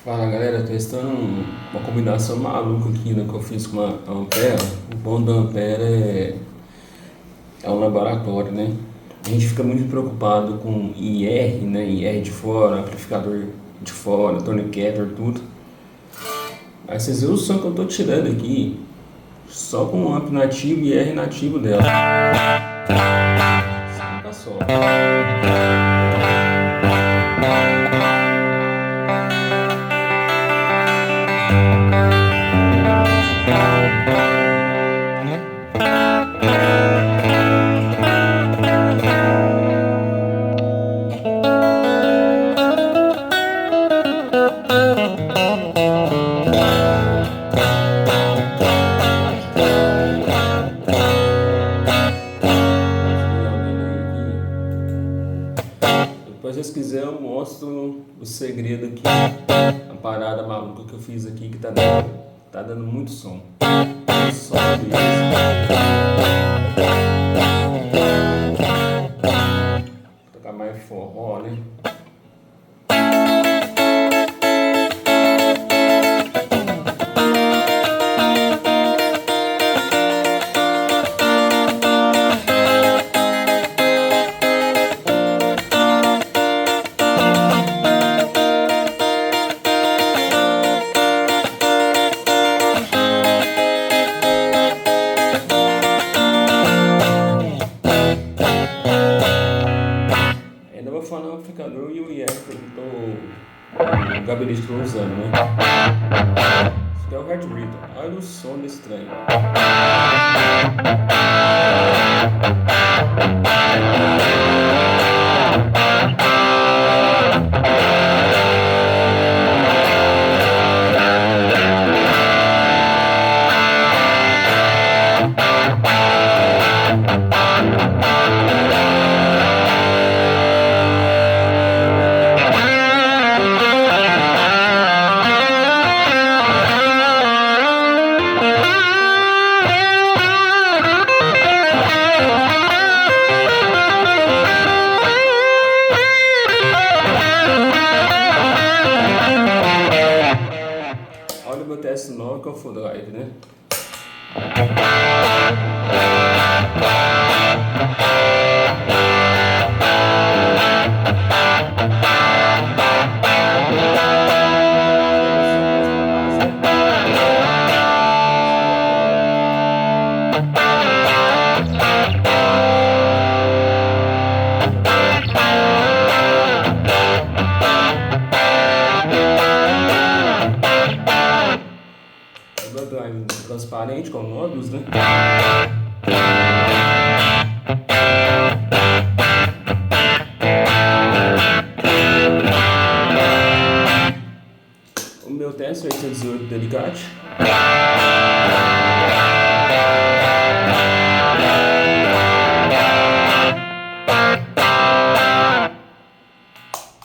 Fala galera, testando uma combinação maluca aqui, né, que eu fiz com a Ampere. O bom da Ampere é um laboratório, né? A gente fica muito preocupado com IR, né? IR de fora, amplificador de fora, toniqueter, tudo. Mas vocês viram o som que eu tô tirando aqui, só com o amp nativo e IR nativo dela. Saca só. Depois, se vocês quiserem, eu mostro o segredo aqui, a parada maluca que eu fiz aqui, que tá dando muito som. Muito som Vou tocar mais forró, né? Ainda vou falar o amplificador e o IR o gabinete que eu tô usando, né? Isso aqui é o Heart Rhythm. Olha o som desse trem. Olha o meu TS9 que é o Full Drive, né? Drive transparente com nódulos, né? O meu teste 818 Delicate.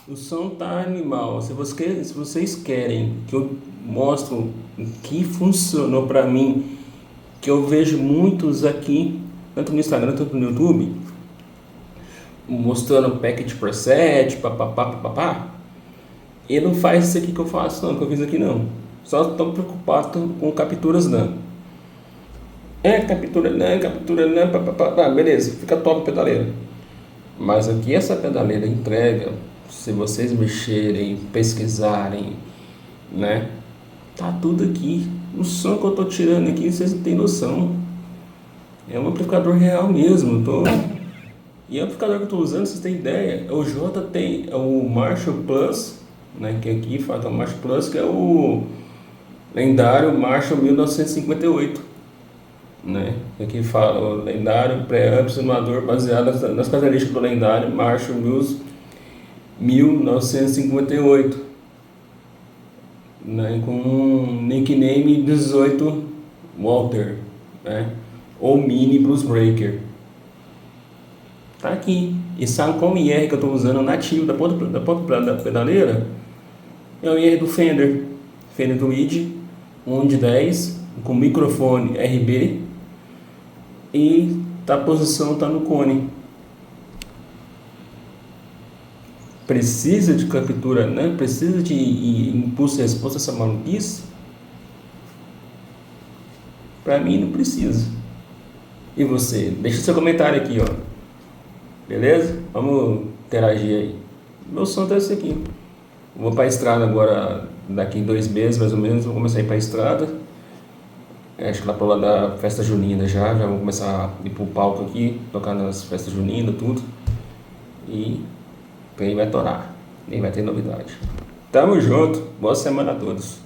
O som tá animal. Se vocês querem que eu mostre o que funcionou pra mim, que eu vejo muitos aqui, tanto no Instagram quanto no YouTube, mostrando package preset, papapá, ele não faz isso aqui que eu faço não, que eu fiz aqui não. Só estou preocupado com capturas não. Captura não, papapá, beleza, fica top a pedaleira. Mas aqui essa pedaleira entrega, se vocês mexerem, pesquisarem, né? Tá tudo aqui. O som que eu tô tirando aqui, vocês não tem noção. É um amplificador real mesmo. E o amplificador que eu tô usando, vocês têm ideia, o J tem o Marshall Plus, né? Que aqui fala o Marshall Plus, que é o lendário Marshall 1958, né? Aqui fala o lendário pré-amp simulador baseado nas características do lendário Marshall 1958, né, com um nickname 18 Walter, né, ou Mini Blues Breaker. Tá aqui. E sabe qual IR que eu estou usando nativo da ponta da pedaleira? É o IR do Fender Tweed 1 de 10 com microfone RB e a posição tá no cone. Precisa de captura, né? Precisa de impulso e resposta a essa maluquice? Pra mim não precisa. E você? Deixa seu comentário aqui, ó. Beleza? Vamos interagir aí. Meu sonho é esse aqui. Vou pra estrada agora, daqui 2 meses mais ou menos, vou começar a ir pra estrada. Acho que lá pro lado da festa junina já vou começar a ir pro palco aqui, tocar nas festas juninas, tudo. E quem vai torar, nem vai ter novidade. Tamo junto, boa semana a todos.